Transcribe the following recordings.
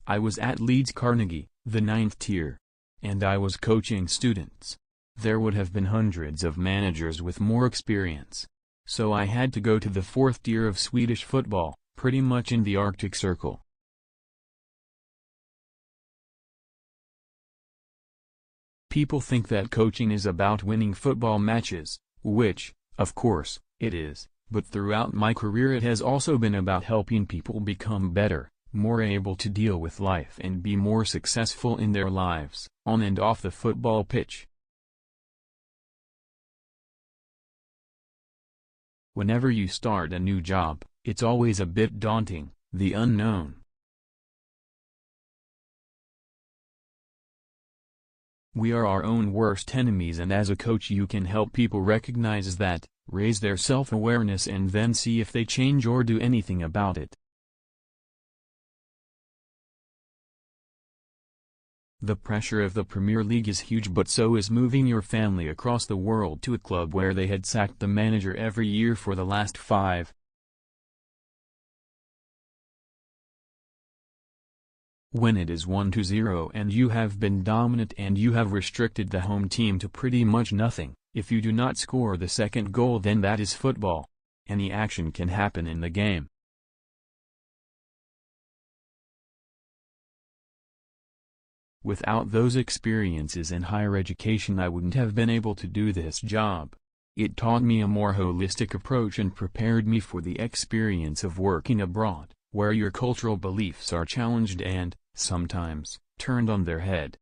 I was at Leeds Carnegie, the 9th tier. And I was coaching students. There would have been hundreds of managers with more experience. So I had to go to the 4th tier of Swedish football, pretty much in the Arctic Circle. People think that coaching is about winning football matches, which, of course, it is, but throughout my career it has also been about helping people become better, more able to deal with life and be more successful in their lives, on and off the football pitch. Whenever you start a new job, it's always a bit daunting, the unknown. We are our own worst enemies, and as a coach you can help people recognize that, raise their self-awareness, and then see if they change or do anything about it. The pressure of the Premier League is huge, but so is moving your family across the world to a club where they had sacked the manager every year for the last 5. When it is 1-0 and you have been dominant and you have restricted the home team to pretty much nothing, if you do not score the second goal, then that is football. Any action can happen in the game. Without those experiences in higher education I wouldn't have been able to do this job. It taught me a more holistic approach and prepared me for the experience of working abroad, where your cultural beliefs are challenged and, sometimes, turned on their head.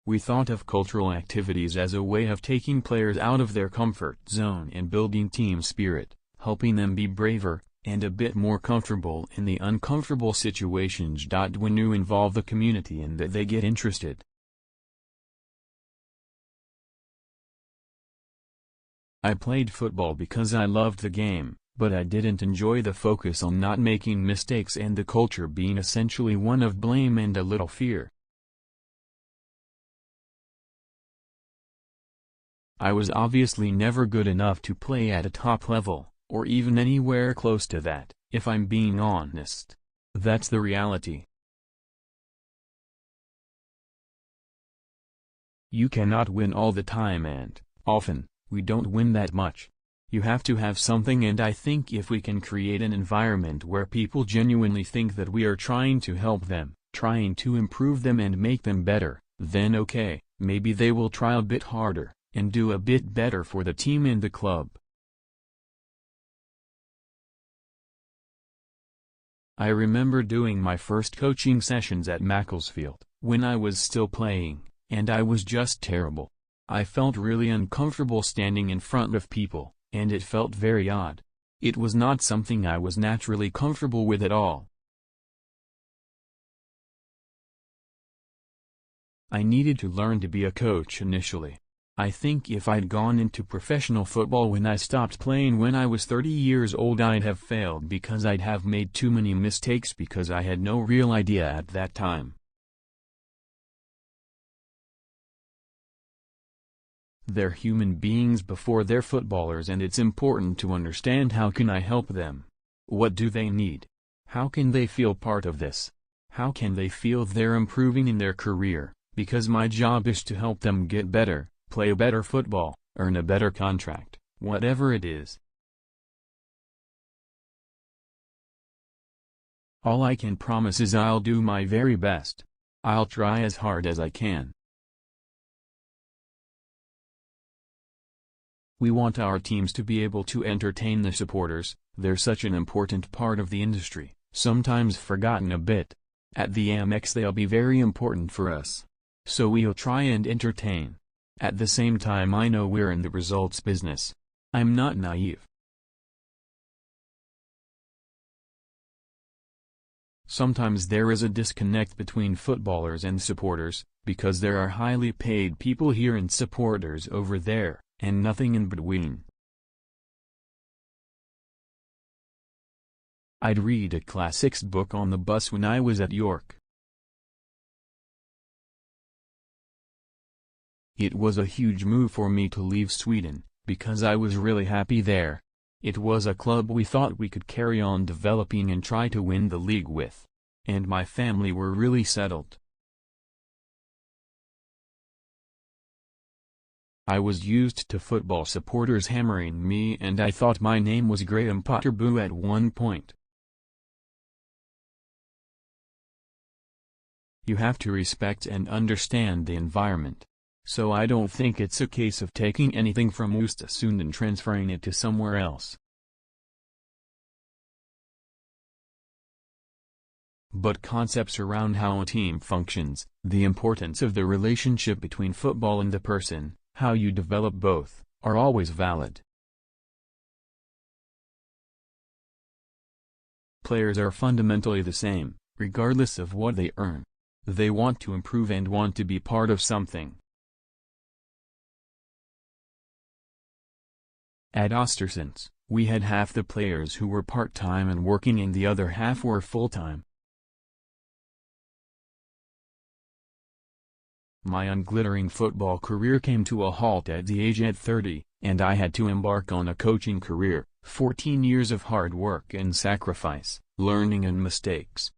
We thought of cultural activities as a way of taking players out of their comfort zone and building team spirit, helping them be braver, and a bit more comfortable in the uncomfortable situations. When you involve the community and that they get interested. I played football because I loved the game, but I didn't enjoy the focus on not making mistakes and the culture being essentially one of blame and a little fear. I was obviously never good enough to play at a top level, or even anywhere close to that, if I'm being honest. That's the reality. You cannot win all the time, and, often, we don't win that much. You have to have something, and I think if we can create an environment where people genuinely think that we are trying to help them, trying to improve them and make them better, then okay, maybe they will try a bit harder, and do a bit better for the team and the club. I remember doing my first coaching sessions at Macclesfield, when I was still playing, and I was just terrible. I felt really uncomfortable standing in front of people, and it felt very odd. It was not something I was naturally comfortable with at all. I needed to learn to be a coach initially. I think if I'd gone into professional football when I stopped playing when I was 30 years old, I'd have failed because I'd have made too many mistakes because I had no real idea at that time. They're human beings before they're footballers, and it's important to understand how can I help them? What do they need? How can they feel part of this? How can they feel they're improving in their career? Because my job is to help them get better, play better football, earn a better contract, whatever it is. All I can promise is I'll do my very best. I'll try as hard as I can. We want our teams to be able to entertain the supporters. They're such an important part of the industry, sometimes forgotten a bit. At the Amex they'll be very important for us. So we'll try and entertain. At the same time, I know we're in the results business. I'm not naive. Sometimes there is a disconnect between footballers and supporters, because there are highly paid people here and supporters over there, and nothing in between. I'd read a classics book on the bus when I was at York. It was a huge move for me to leave Sweden, because I was really happy there. It was a club we thought we could carry on developing and try to win the league with. And my family were really settled. I was used to football supporters hammering me, and I thought my name was Graham Potterboo at one point. You have to respect and understand the environment. So I don't think it's a case of taking anything from Östersund and transferring it to somewhere else. But concepts around how a team functions, the importance of the relationship between football and the person, how you develop both, are always valid. Players are fundamentally the same, regardless of what they earn. They want to improve and want to be part of something. At Östersund, we had half the players who were part-time and working and the other half were full-time. My unglittering football career came to a halt at the age of 30, and I had to embark on a coaching career, 14 years of hard work and sacrifice, learning and mistakes.